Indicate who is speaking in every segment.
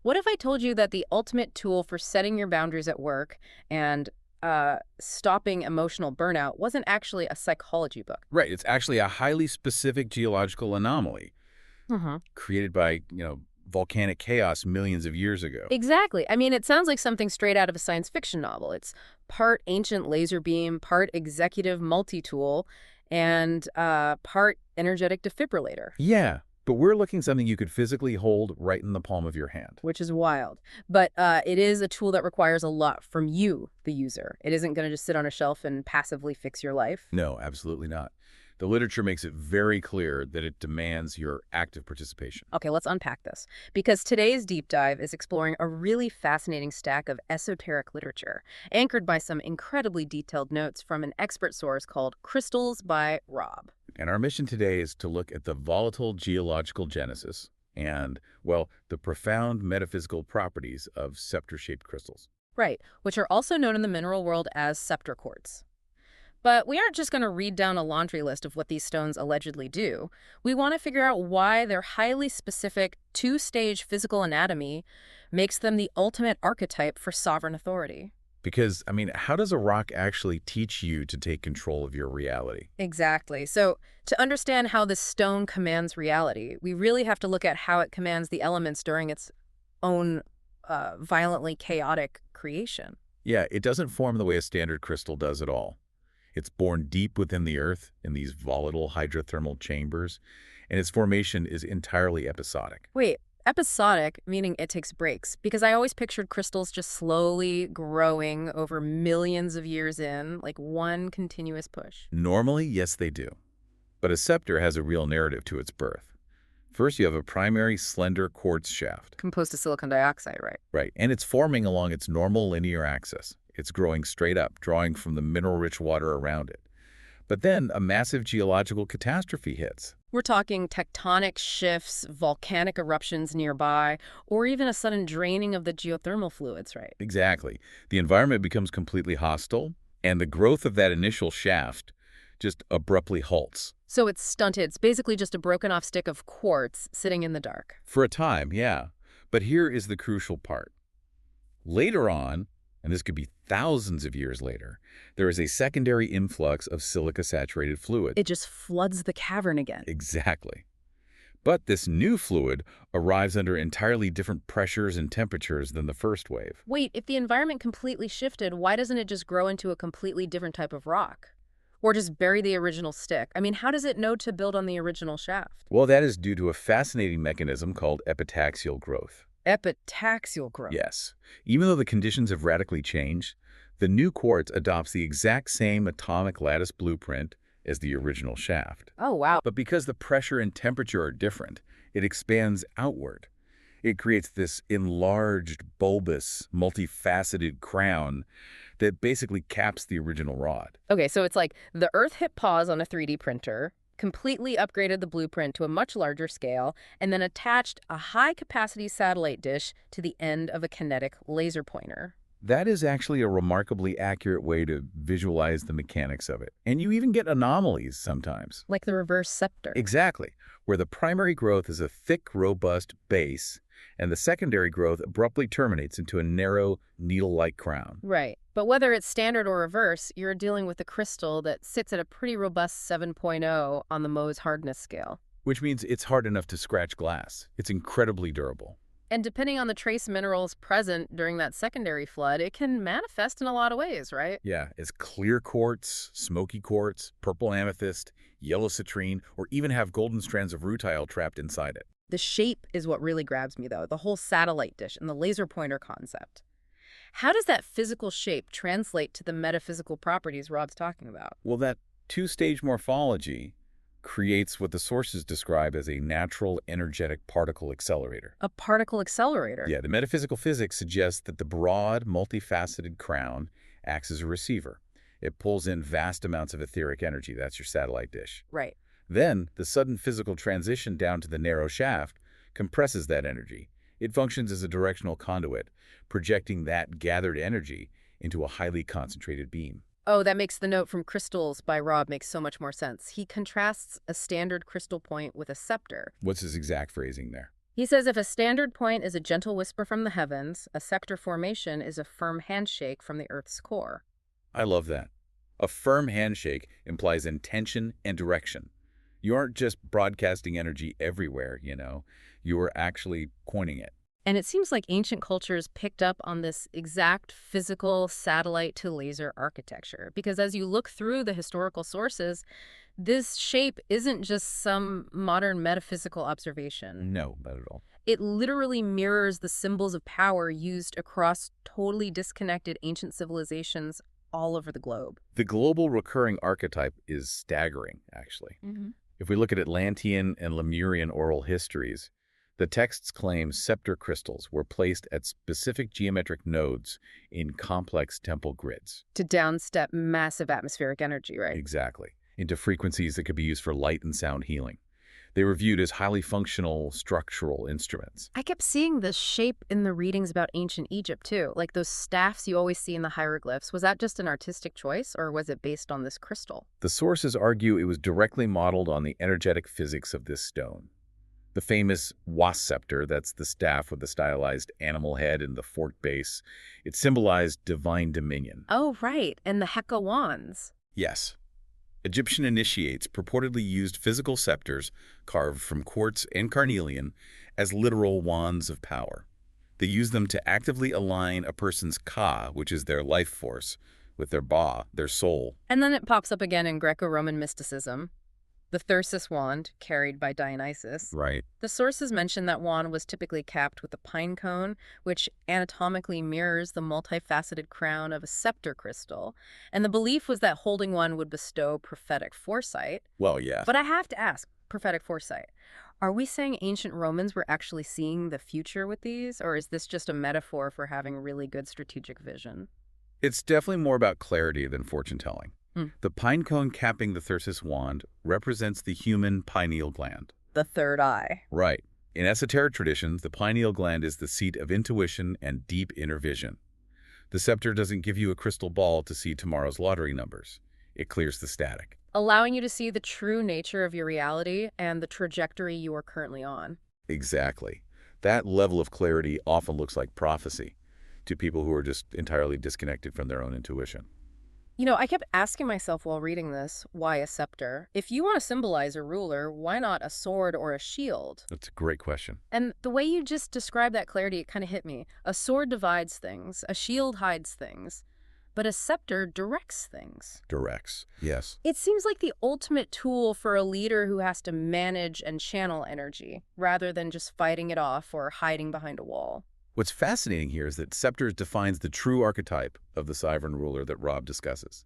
Speaker 1: What if I told you that the ultimate tool for setting your boundaries at work and stopping emotional burnout wasn't actually a psychology book?
Speaker 2: Right. It's actually a highly specific geological anomaly
Speaker 1: Hmm.
Speaker 2: created by, volcanic chaos millions of years ago.
Speaker 1: Exactly. I mean, it sounds like something straight out of a science fiction novel. It's part ancient laser beam, part executive multi-tool, and part energetic defibrillator,
Speaker 2: Yeah, but we're looking something you could physically hold right in the palm of your hand.
Speaker 1: which is wild. But it is a tool that requires a lot from you, the user. It isn't going to just sit on a shelf and passively fix your life.
Speaker 2: No, absolutely not. The literature makes it very clear that it demands your active participation.
Speaker 1: Okay, let's unpack this. Because today's deep dive is exploring a really fascinating stack of esoteric literature, anchored by some incredibly detailed notes from an expert source called Crystals by Rob.
Speaker 2: And our mission today is to look at the volatile geological genesis and, well, the profound metaphysical properties of scepter-shaped crystals.
Speaker 1: Right, which are also known in the mineral world as scepter quartz. But we aren't just going to read down a laundry list of what these stones allegedly do. We want to figure out why their highly specific two-stage physical anatomy makes them the ultimate archetype for sovereign authority.
Speaker 2: Because, how does a rock actually teach you to take control of your reality?
Speaker 1: Exactly. So to understand how this stone commands reality, we really have to look at how it commands the elements during its own violently chaotic creation.
Speaker 2: Yeah, it doesn't form the way a standard crystal does at all. It's born deep within the earth in these volatile hydrothermal chambers, and its formation is entirely episodic.
Speaker 1: Wait, episodic, meaning it takes breaks, because I always pictured crystals just slowly growing over millions of years in, like one continuous push.
Speaker 2: Normally, yes, they do. But a scepter has a real narrative to its birth. First, you have a primary slender quartz shaft.
Speaker 1: Composed to silicon dioxide, right?
Speaker 2: Right, and it's forming along its normal linear axis. It's growing straight up, drawing from the mineral-rich water around it. But then a massive geological catastrophe hits.
Speaker 1: We're talking tectonic shifts, volcanic eruptions nearby, or even a sudden draining of the geothermal fluids, right?
Speaker 2: Exactly. The environment becomes completely hostile, and the growth of that initial shaft just abruptly halts.
Speaker 1: So it's stunted. It's basically just a broken off stick of quartz sitting in the dark.
Speaker 2: For a time, yeah. But here is the crucial part. Later on, and this could be thousands of years later, there is a secondary influx of silica-saturated fluid.
Speaker 1: It just floods the cavern again.
Speaker 2: Exactly. But this new fluid arrives under entirely different pressures and temperatures than the first wave.
Speaker 1: Wait, if the environment completely shifted, why doesn't it just grow into a completely different type of rock? Or just bury the original stick? I mean, how does it know to build on the original shaft?
Speaker 2: Well, that is due to a fascinating mechanism called epitaxial growth.
Speaker 1: Epitaxial growth.
Speaker 2: Yes. Even though the conditions have radically changed, the new quartz adopts the exact same atomic lattice blueprint as the original shaft.
Speaker 1: Oh, wow.
Speaker 2: But because the pressure and temperature are different, it expands outward. It creates this enlarged, bulbous, multifaceted crown that basically caps the original rod.
Speaker 1: Okay, so it's like the Earth hit pause on a 3D printer, completely upgraded the blueprint to a much larger scale, and then attached a high-capacity satellite dish to the end of a kinetic laser pointer.
Speaker 2: That is actually a remarkably accurate way to visualize the mechanics of it. And you even get anomalies sometimes.
Speaker 1: Like the reverse scepter.
Speaker 2: Exactly, where the primary growth is a thick, robust base, and the secondary growth abruptly terminates into a narrow, needle-like crown.
Speaker 1: Right. But whether it's standard or reverse, you're dealing with a crystal that sits at a pretty robust 7.0 on the Mohs hardness scale.
Speaker 2: Which means it's hard enough to scratch glass. It's incredibly durable.
Speaker 1: And depending on the trace minerals present during that secondary flood, it can manifest in a lot of ways, right?
Speaker 2: Yeah, it's clear quartz, smoky quartz, purple amethyst, yellow citrine, or even have golden strands of rutile trapped inside it.
Speaker 1: The shape is what really grabs me, though, the whole satellite dish and the laser pointer concept. How does that physical shape translate to the metaphysical properties Rob's talking about?
Speaker 2: Well, that two-stage morphology creates what the sources describe as a natural energetic particle accelerator.
Speaker 1: A particle accelerator?
Speaker 2: Yeah, the metaphysical physics suggests that the broad, multifaceted crown acts as a receiver. It pulls in vast amounts of etheric energy. That's your satellite dish.
Speaker 1: Right.
Speaker 2: Then, the sudden physical transition down to the narrow shaft compresses that energy. It functions as a directional conduit, projecting that gathered energy into a highly concentrated beam.
Speaker 1: Oh, that makes the note from Crystals by Rob makes so much more sense. He contrasts a standard crystal point with a scepter.
Speaker 2: What's his exact phrasing there?
Speaker 1: He says if a standard point is a gentle whisper from the heavens, a scepter formation is a firm handshake from the Earth's core.
Speaker 2: I love that. A firm handshake implies intention and direction. You aren't just broadcasting energy everywhere, you know. You are actually pointing it.
Speaker 1: And it seems like ancient cultures picked up on this exact physical satellite-to-laser architecture, because as you look through the historical sources, this shape isn't just some modern metaphysical observation.
Speaker 2: No, not at all.
Speaker 1: It literally mirrors the symbols of power used across totally disconnected ancient civilizations all over the globe.
Speaker 2: The global recurring archetype is staggering, actually. If we look at Atlantean and Lemurian oral histories, the texts claim scepter crystals were placed at specific geometric nodes in complex temple grids.
Speaker 1: To downstep massive atmospheric energy, right?
Speaker 2: Exactly. Into frequencies that could be used for light and sound healing. They were viewed as highly functional structural instruments.
Speaker 1: I kept seeing this shape in the readings about ancient Egypt, too. Like those staffs you always see in the hieroglyphs. Was that just an artistic choice, or was it based on this crystal?
Speaker 2: The sources argue it was directly modeled on the energetic physics of this stone. The famous was scepter, that's the staff with the stylized animal head and the forked base, it symbolized divine dominion.
Speaker 1: Oh, right. And the Heka wands.
Speaker 2: Yes. Egyptian initiates purportedly used physical scepters carved from quartz and carnelian as literal wands of power. They used them to actively align a person's ka, which is their life force, with their ba, their soul.
Speaker 1: And then it pops up again in Greco-Roman mysticism. The Thyrsus wand, carried by Dionysus.
Speaker 2: Right.
Speaker 1: The sources mention that wand was typically capped with a pine cone, which anatomically mirrors the multifaceted crown of a scepter crystal. And the belief was that holding one would bestow prophetic foresight.
Speaker 2: Well, yeah.
Speaker 1: But I have to ask, prophetic foresight, are we saying ancient Romans were actually seeing the future with these, or is this just a metaphor for having really good strategic vision?
Speaker 2: It's definitely more about clarity than fortune-telling. The pine cone capping the Thyrsus wand represents the human pineal gland.
Speaker 1: The third eye.
Speaker 2: Right. In esoteric traditions, the pineal gland is the seat of intuition and deep inner vision. The scepter doesn't give you a crystal ball to see tomorrow's lottery numbers. It clears the static.
Speaker 1: Allowing you to see the true nature of your reality and the trajectory you are currently on.
Speaker 2: Exactly. That level of clarity often looks like prophecy to people who are just entirely disconnected from their own intuition.
Speaker 1: You know, I kept asking myself while reading this, why a scepter? If you want to symbolize a ruler, why not a sword or a shield?
Speaker 2: That's a great question.
Speaker 1: And the way you just described that clarity, it kind of hit me. A sword divides things, a shield hides things, but a scepter directs things.
Speaker 2: Directs, yes.
Speaker 1: It seems like the ultimate tool for a leader who has to manage and channel energy, rather than just fighting it off or hiding behind a wall.
Speaker 2: What's fascinating here is that scepter defines the true archetype of the sovereign ruler that Rob discusses.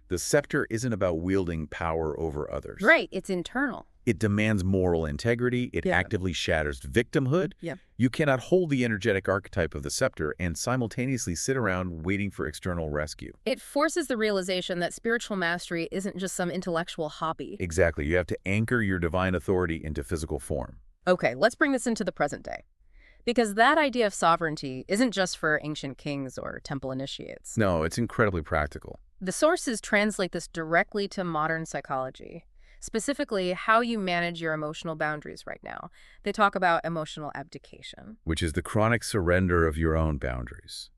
Speaker 2: The scepter isn't about wielding power over others.
Speaker 1: Right, it's internal.
Speaker 2: It demands moral integrity. It actively shatters victimhood.
Speaker 1: Yeah.
Speaker 2: You cannot hold the energetic archetype of the scepter and simultaneously sit around waiting for external rescue.
Speaker 1: It forces the realization that spiritual mastery isn't just some intellectual hobby.
Speaker 2: Exactly. You have to anchor your divine authority into physical form.
Speaker 1: Okay, let's bring this into the present day. Because that idea of sovereignty isn't just for ancient kings or temple initiates.
Speaker 2: No, it's incredibly practical.
Speaker 1: The sources translate this directly to modern psychology, specifically how you manage your emotional boundaries right now. They talk about emotional abdication.
Speaker 2: Which is the chronic surrender of your own boundaries.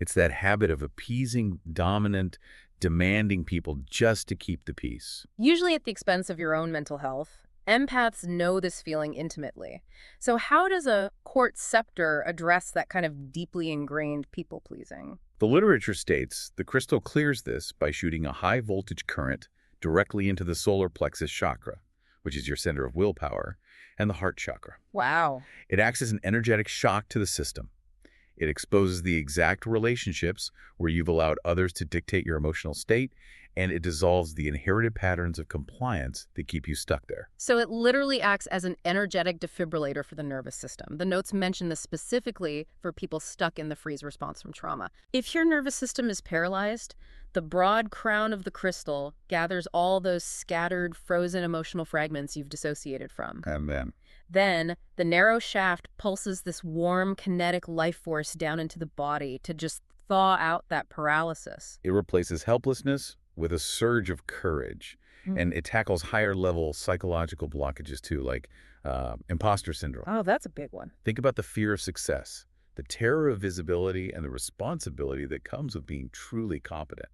Speaker 2: It's that habit of appeasing dominant, demanding people just to keep the peace.
Speaker 1: Usually at the expense of your own mental health. Empaths know this feeling intimately. So how does a quartz scepter address that kind of deeply ingrained people-pleasing?
Speaker 2: The literature states the crystal clears this by shooting a high-voltage current directly into the solar plexus chakra, which is your center of willpower, and the heart chakra.
Speaker 1: Wow.
Speaker 2: It acts as an energetic shock to the system. It exposes the exact relationships where you've allowed others to dictate your emotional state, and it dissolves the inherited patterns of compliance that keep you stuck there.
Speaker 1: So it literally acts as an energetic defibrillator for the nervous system. The notes mention this specifically for people stuck in the freeze response from trauma. If your nervous system is paralyzed, the broad crown of the crystal gathers all those scattered, frozen emotional fragments you've dissociated from.
Speaker 2: And
Speaker 1: Then, the narrow shaft pulses this warm, kinetic life force down into the body to just thaw out that paralysis.
Speaker 2: it replaces helplessness with a surge of courage. And it tackles higher level psychological blockages too, like imposter syndrome.
Speaker 1: Oh, that's a big one.
Speaker 2: Think about the fear of success, the terror of visibility, and the responsibility that comes with being truly competent.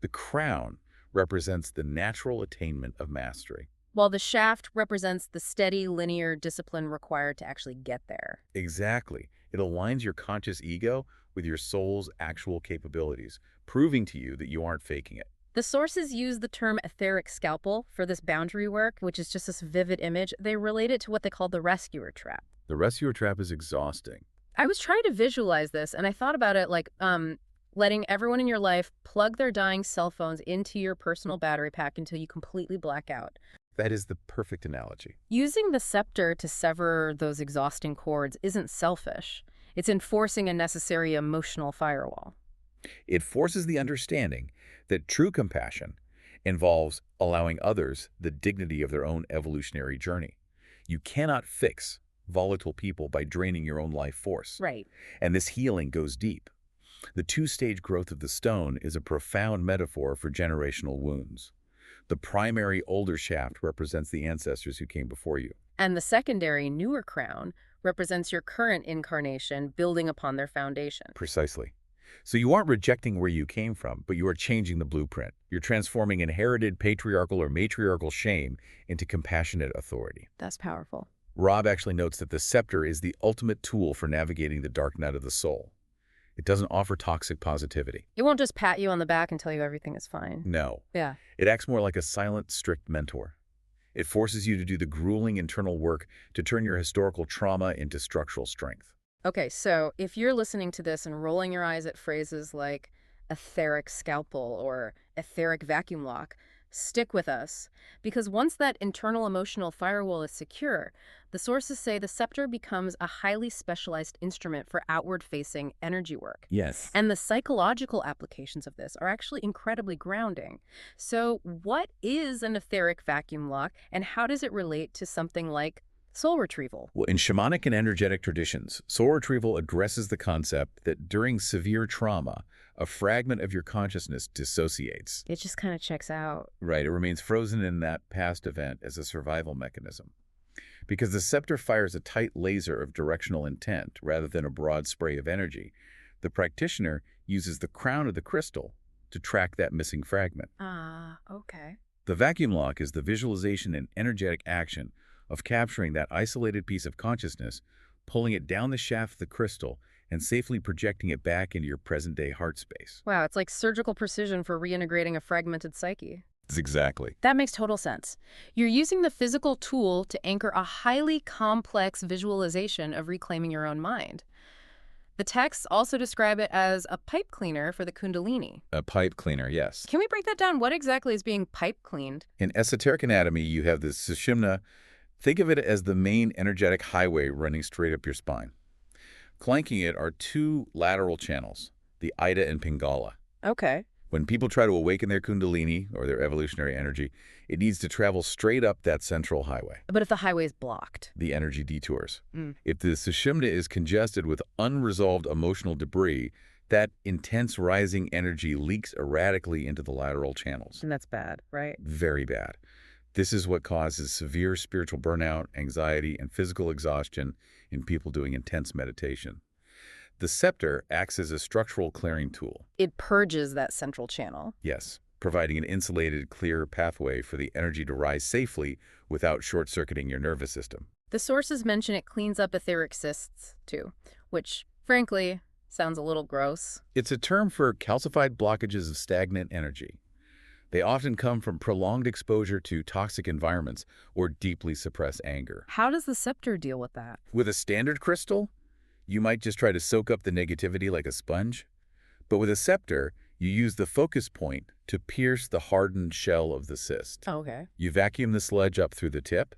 Speaker 2: The crown represents the natural attainment of mastery.
Speaker 1: While the shaft represents the steady, linear discipline required to actually get there.
Speaker 2: Exactly. It aligns your conscious ego with your soul's actual capabilities, proving to you that you aren't faking it.
Speaker 1: The sources use the term etheric scalpel for this boundary work, which is just this vivid image. They relate it to what they call the rescuer trap.
Speaker 2: The rescuer trap is exhausting.
Speaker 1: I was trying to visualize this, and I thought about it like letting everyone in your life plug their dying cell phones into your personal battery pack until you completely black out.
Speaker 2: That is the perfect analogy.
Speaker 1: Using the scepter to sever those exhausting cords isn't selfish. It's enforcing a necessary emotional firewall.
Speaker 2: It forces the understanding that true compassion involves allowing others the dignity of their own evolutionary journey. You cannot fix volatile people by draining your own life force.
Speaker 1: Right.
Speaker 2: And this healing goes deep. The two-stage growth of the stone is a profound metaphor for generational wounds. The primary older shaft represents the ancestors who came before you.
Speaker 1: And the secondary, newer crown represents your current incarnation building upon their foundation.
Speaker 2: Precisely. So you aren't rejecting where you came from, but you are changing the blueprint. You're transforming inherited patriarchal or matriarchal shame into compassionate authority.
Speaker 1: That's powerful.
Speaker 2: Rob actually notes that the scepter is the ultimate tool for navigating the dark night of the soul. It doesn't offer toxic positivity.
Speaker 1: It won't just pat you on the back and tell you everything is fine.
Speaker 2: No.
Speaker 1: Yeah.
Speaker 2: It acts more like a silent, strict mentor. It forces you to do the grueling internal work to turn your historical trauma into structural strength.
Speaker 1: Okay, so if you're listening to this and rolling your eyes at phrases like etheric scalpel or etheric vacuum lock, stick with us. Because once that internal emotional firewall is secure, the sources say the scepter becomes a highly specialized instrument for outward-facing energy work.
Speaker 2: Yes.
Speaker 1: And the psychological applications of this are actually incredibly grounding. So what is an etheric vacuum lock, and how does it relate to something like soul retrieval?
Speaker 2: Well, in shamanic and energetic traditions, soul retrieval addresses the concept that during severe trauma, a fragment of your consciousness dissociates.
Speaker 1: It just kind of checks out.
Speaker 2: Right, it remains frozen in that past event as a survival mechanism. Because the scepter fires a tight laser of directional intent rather than a broad spray of energy, the practitioner uses the crown of the crystal to track that missing fragment.
Speaker 1: Okay.
Speaker 2: The vacuum lock is the visualization and energetic action of capturing that isolated piece of consciousness, pulling it down the shaft of the crystal, and safely projecting it back into your present-day heart space.
Speaker 1: Wow, it's like surgical precision for reintegrating a fragmented psyche.
Speaker 2: Exactly.
Speaker 1: That makes total sense. You're using the physical tool to anchor a highly complex visualization of reclaiming your own mind. The texts also describe it as a pipe cleaner for the Kundalini.
Speaker 2: A pipe cleaner, yes.
Speaker 1: Can we break that down? What exactly is being pipe cleaned?
Speaker 2: In esoteric anatomy, you have the sushumna. Think of it as the main energetic highway running straight up your spine. Clanking it are two lateral channels, the Ida and Pingala.
Speaker 1: Okay.
Speaker 2: When people try to awaken their Kundalini, or their evolutionary energy, it needs to travel straight up that central highway.
Speaker 1: But if the highway is blocked?
Speaker 2: The energy detours.
Speaker 1: Mm.
Speaker 2: If the sushumna is congested with unresolved emotional debris, that intense rising energy leaks erratically into the lateral channels.
Speaker 1: And that's bad, right?
Speaker 2: Very bad. This is what causes severe spiritual burnout, anxiety, and physical exhaustion in people doing intense meditation. The scepter acts as a structural clearing tool.
Speaker 1: It purges that central channel.
Speaker 2: Yes, providing an insulated, clear pathway for the energy to rise safely without short-circuiting your nervous system.
Speaker 1: The sources mention it cleans up etheric cysts, too, which, frankly, sounds a little gross.
Speaker 2: It's a term for calcified blockages of stagnant energy. They often come from prolonged exposure to toxic environments or deeply suppressed anger.
Speaker 1: How does the scepter deal with that?
Speaker 2: With a standard crystal, you might just try to soak up the negativity like a sponge. But with a scepter, you use the focus point to pierce the hardened shell of the cyst.
Speaker 1: Oh, okay.
Speaker 2: You vacuum the sludge up through the tip,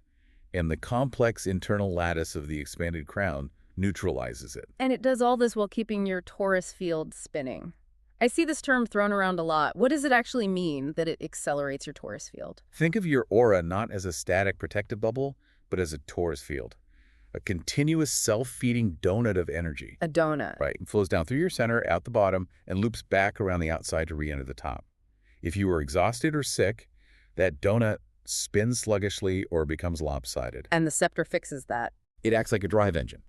Speaker 2: and the complex internal lattice of the expanded crown neutralizes it.
Speaker 1: And it does all this while keeping your torus field spinning. I see this term thrown around a lot. What does it actually mean that it accelerates your torus field?
Speaker 2: Think of your aura not as a static protective bubble, but as a torus field. A continuous self-feeding donut of energy.
Speaker 1: A donut.
Speaker 2: Right. It flows down through your center, out the bottom, and loops back around the outside to re-enter the top. If you are exhausted or sick, that donut spins sluggishly or becomes lopsided.
Speaker 1: And the scepter fixes that.
Speaker 2: It acts like a drive engine.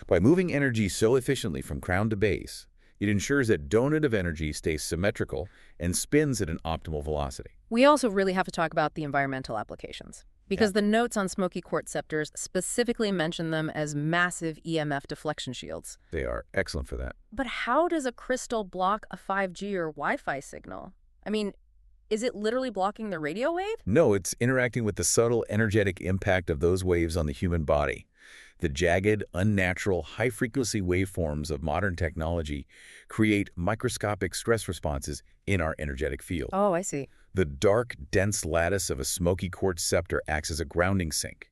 Speaker 2: By moving energy so efficiently from crown to base, it ensures that donut of energy stays symmetrical and spins at an optimal velocity.
Speaker 1: We also really have to talk about the environmental applications, because
Speaker 2: Yeah.
Speaker 1: the notes on smoky quartz scepters specifically mention them as massive EMF deflection shields.
Speaker 2: They are excellent for that.
Speaker 1: But how does a crystal block a 5G or Wi-Fi signal? I mean, is it literally blocking the radio wave?
Speaker 2: No, it's interacting with the subtle energetic impact of those waves on the human body. The jagged, unnatural, high-frequency waveforms of modern technology create microscopic stress responses in our energetic field.
Speaker 1: Oh, I see.
Speaker 2: The dark, dense lattice of a smoky quartz scepter acts as a grounding sink.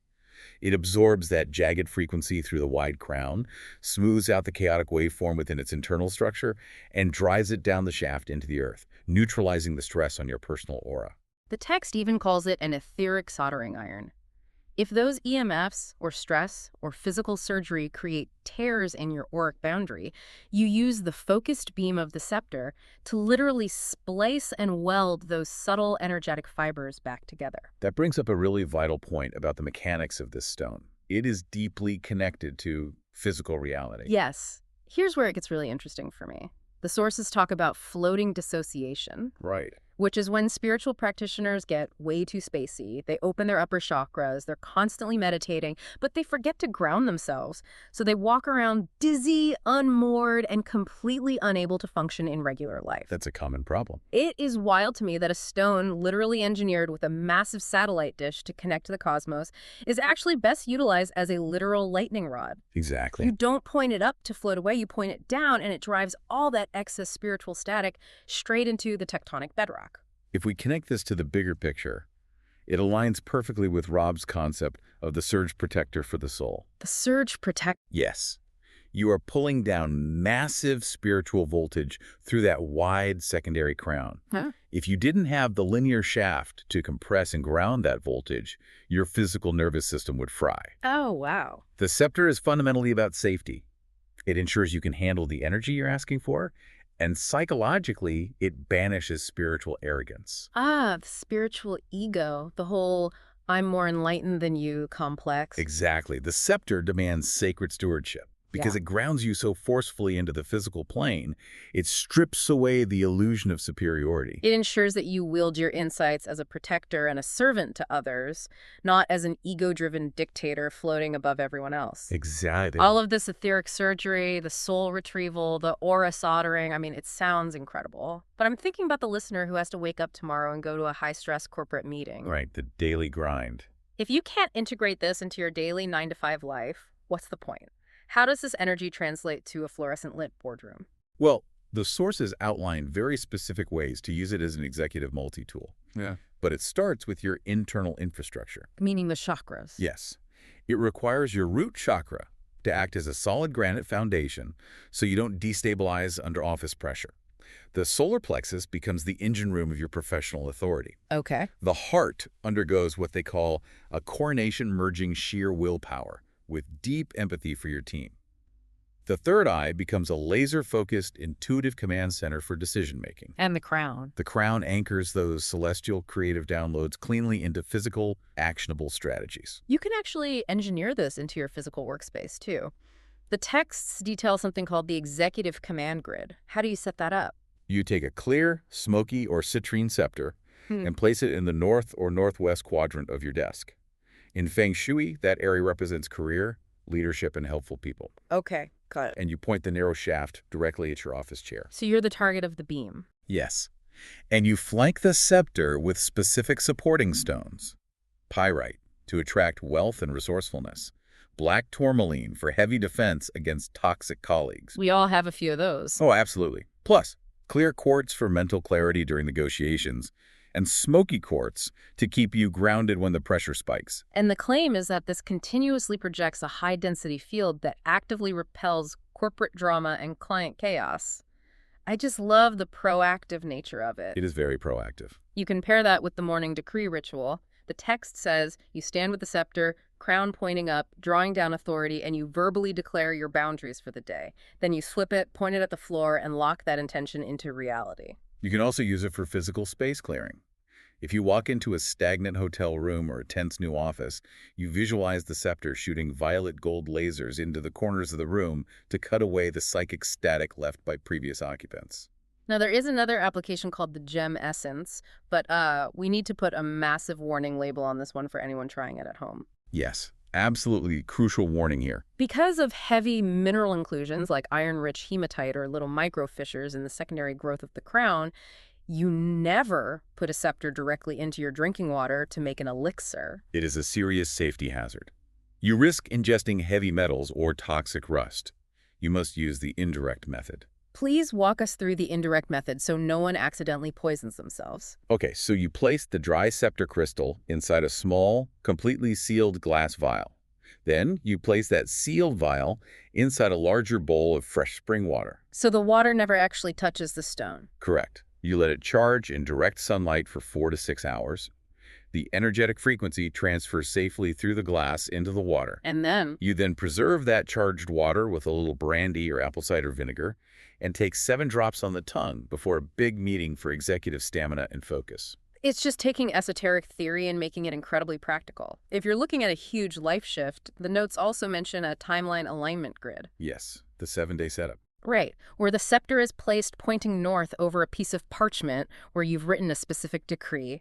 Speaker 2: It absorbs that jagged frequency through the wide crown, smooths out the chaotic waveform within its internal structure, and drives it down the shaft into the earth, neutralizing the stress on your personal aura.
Speaker 1: The text even calls it an etheric soldering iron. If those EMFs, or stress, or physical surgery create tears in your auric boundary, you use the focused beam of the scepter to literally splice and weld those subtle energetic fibers back together.
Speaker 2: That brings up a really vital point about the mechanics of this stone. It is deeply connected to physical reality.
Speaker 1: Yes. Here's where it gets really interesting for me. The sources talk about floating dissociation,
Speaker 2: Right.
Speaker 1: which is when spiritual practitioners get way too spacey. They open their upper chakras, they're constantly meditating, but they forget to ground themselves. So they walk around dizzy, unmoored, and completely unable to function in regular life.
Speaker 2: That's a common problem.
Speaker 1: It is wild to me that a stone literally engineered with a massive satellite dish to connect to the cosmos is actually best utilized as a literal lightning rod.
Speaker 2: Exactly.
Speaker 1: You don't point it up to float away, you point it down, and it drives all that excess spiritual static straight into the tectonic bedrock.
Speaker 2: If we connect this to the bigger picture, it aligns perfectly with Rob's concept of the surge protector for the soul.
Speaker 1: The surge protect.
Speaker 2: Yes, you are pulling down massive spiritual voltage through that wide secondary crown.
Speaker 1: Huh?
Speaker 2: If you didn't have the linear shaft to compress and ground that voltage, your physical nervous system would fry.
Speaker 1: Oh, wow.
Speaker 2: The scepter is fundamentally about safety. It ensures you can handle the energy you're asking for, and psychologically, it banishes spiritual arrogance.
Speaker 1: Ah, the spiritual ego, the whole I'm more enlightened than you complex.
Speaker 2: Exactly. The scepter demands sacred stewardship. Because
Speaker 1: Yeah.
Speaker 2: it grounds you so forcefully into the physical plane, it strips away the illusion of superiority.
Speaker 1: It ensures that you wield your insights as a protector and a servant to others, not as an ego-driven dictator floating above everyone else.
Speaker 2: Exactly.
Speaker 1: All of this etheric surgery, the soul retrieval, the aura soldering, I mean, it sounds incredible. But I'm thinking about the listener who has to wake up tomorrow and go to a high-stress corporate meeting.
Speaker 2: Right, the daily grind.
Speaker 1: If you can't integrate this into your daily 9-to-5 life, what's the point? How does this energy translate to a fluorescent lit boardroom?
Speaker 2: Well, the sources outline very specific ways to use it as an executive multi-tool.
Speaker 3: Yeah.
Speaker 2: But it starts with your internal infrastructure.
Speaker 1: Meaning the chakras.
Speaker 2: Yes. It requires your root chakra to act as a solid granite foundation so you don't destabilize under office pressure. The solar plexus becomes the engine room of your professional authority.
Speaker 1: Okay.
Speaker 2: The heart undergoes what they call a coronation-merging sheer willpower with deep empathy for your team. The third eye becomes a laser-focused, intuitive command center for decision-making.
Speaker 1: And the crown.
Speaker 2: The crown anchors those celestial creative downloads cleanly into physical, actionable strategies.
Speaker 1: You can actually engineer this into your physical workspace, too. The texts detail something called the executive command grid. How do you set that up?
Speaker 2: You take a clear, smoky, or citrine scepter and place it in the north or northwest quadrant of your desk. In Feng Shui, that area represents career, leadership, and helpful people.
Speaker 1: Okay, got it.
Speaker 2: And you point the narrow shaft directly at your office chair.
Speaker 1: So you're the target of the beam.
Speaker 2: Yes. And you flank the scepter with specific supporting stones. Pyrite, to attract wealth and resourcefulness. Black tourmaline for heavy defense against toxic colleagues.
Speaker 1: We all have a few of those.
Speaker 2: Oh, absolutely. Plus, clear quartz for mental clarity during negotiations, and smoky quartz to keep you grounded when the pressure spikes.
Speaker 1: And the claim is that this continuously projects a high-density field that actively repels corporate drama and client chaos. I just love the proactive nature of it.
Speaker 2: It is very proactive.
Speaker 1: You can pair that with the morning decree ritual. The text says you stand with the scepter, crown pointing up, drawing down authority, and you verbally declare your boundaries for the day. Then you flip it, point it at the floor, and lock that intention into reality.
Speaker 2: You can also use it for physical space clearing. If you walk into a stagnant hotel room or a tense new office, you visualize the scepter shooting violet gold lasers into the corners of the room to cut away the psychic static left by previous occupants.
Speaker 1: Now, there is another application called the gem essence, but we need to put a massive warning label on this one for anyone trying it at home.
Speaker 2: Yes, absolutely crucial warning here.
Speaker 1: Because of heavy mineral inclusions like iron-rich hematite or little microfissures in the secondary growth of the crown, you never put a scepter directly into your drinking water to make an elixir.
Speaker 2: It is a serious safety hazard. You risk ingesting heavy metals or toxic rust. You must use the indirect method.
Speaker 1: Please walk us through the indirect method so no one accidentally poisons themselves.
Speaker 2: Okay, so you place the dry scepter crystal inside a small, completely sealed glass vial. Then you place that sealed vial inside a larger bowl of fresh spring water.
Speaker 1: So the water never actually touches the stone.
Speaker 2: Correct. You let it charge in direct sunlight for 4 to 6 hours. The energetic frequency transfers safely through the glass into the water.
Speaker 1: And then
Speaker 2: You then preserve that charged water with a little brandy or apple cider vinegar and take 7 drops on the tongue before a big meeting for executive stamina and focus.
Speaker 1: it's just taking esoteric theory and making it incredibly practical. If you're looking at a huge life shift, the notes also mention a timeline alignment grid.
Speaker 2: Yes, the 7-day setup.
Speaker 1: Right, where the scepter is placed pointing north over a piece of parchment where you've written a specific decree.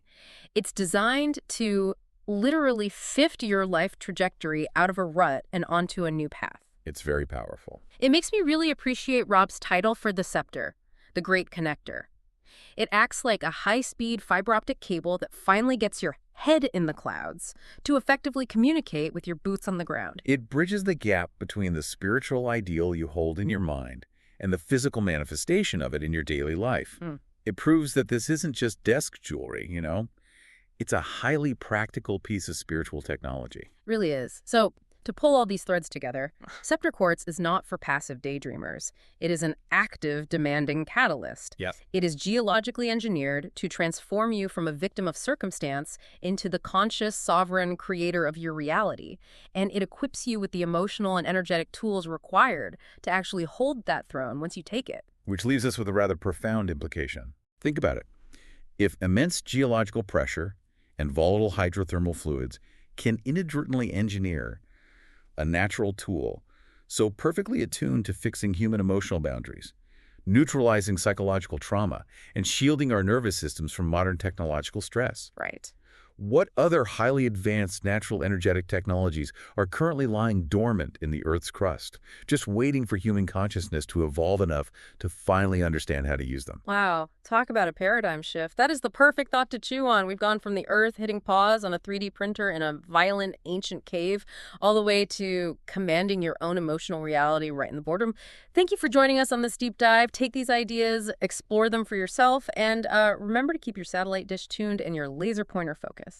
Speaker 1: It's designed to literally shift your life trajectory out of a rut and onto a new path.
Speaker 2: It's very powerful.
Speaker 1: It makes me really appreciate Rob's title for the scepter, the Great Connector. It acts like a high-speed fiber optic cable that finally gets your head in the clouds to effectively communicate with your boots on the ground.
Speaker 2: It bridges the gap between the spiritual ideal you hold in your mind and the physical manifestation of it in your daily life. It proves that this isn't just desk jewelry, you know? It's a highly practical piece of spiritual technology.
Speaker 1: Really is. So, to pull all these threads together, Sceptre Quartz is not for passive daydreamers. It is an active, demanding catalyst.
Speaker 2: Yep.
Speaker 1: It is geologically engineered to transform you from a victim of circumstance into the conscious, sovereign creator of your reality. And it equips you with the emotional and energetic tools required to actually hold that throne once you take it.
Speaker 2: Which leaves us with a rather profound implication. Think about it. If immense geological pressure and volatile hydrothermal fluids can inadvertently engineer a natural tool so perfectly attuned to fixing human emotional boundaries, neutralizing psychological trauma, and shielding our nervous systems from modern technological stress.
Speaker 1: Right.
Speaker 2: What other highly advanced natural energetic technologies are currently lying dormant in the Earth's crust, just waiting for human consciousness to evolve enough to finally understand how to use them?
Speaker 1: Wow, talk about a paradigm shift. That is the perfect thought to chew on. We've gone from the Earth hitting pause on a 3D printer in a violent ancient cave all the way to commanding your own emotional reality right in the boardroom. Thank you for joining us on this deep dive. Take these ideas, explore them for yourself, and remember to keep your satellite dish tuned and your laser pointer focused.